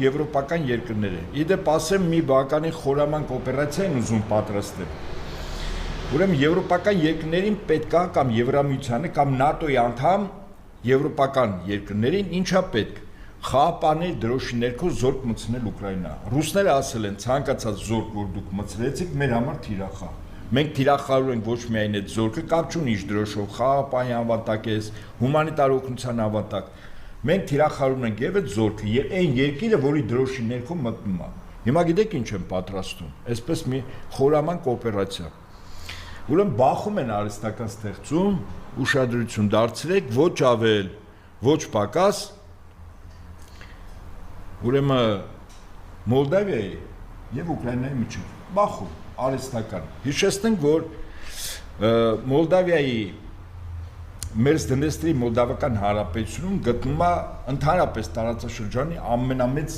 Եվրոպական երկրներ են։ Իդեպ ասեմ մի բավականին խորամանկ օպերացիա են ուզում պատրաստել։ Ուրեմն եվրոպական երկրներին պետք է կամ Եվրամիությանը կամ ՆԱՏՕ-ի անդամ եվրոպական երկրներին ինչա պետք խաղապաներ դրոշի ներքո զորք մտցնել Ուկրաինա։ Ռուսները ասել են ցանկացած զորք, որ դուք մտցրեցիք, մեր համար թիրախ է։ Մենք թիրախավորում ենք ոչ միայն այդ զորքը, կապ չունի ինչ դրոշով, խաղապահի անվտանգ է, հումանիտար օգնության անվտանգ։ Մենք թիրախավորում ենք եւ այդ զորքը, եւ այն երկիրը, որի դրոշի ներքո մտնում է։ Հիմա գիտեք ինչ են պատրաստում։ Այսպես մի խորամանկ օպերացիա։ Ուրեմն բախում են արհեստական ստեղծում, ուշադրություն դարձրեք, ոչ ավել, ոչ պակաս։ Ուրեմն Մոլդավիայի եւ Ուկրաինայի միջեւ բախում արհեստական։ Հիշեցնենք, որ Մոլդավիայի Մերձդնեստրի Մոլդավական Հանրապետությունում գտնվում է ընդհանրապես տարածաշրջանի ամենամեծ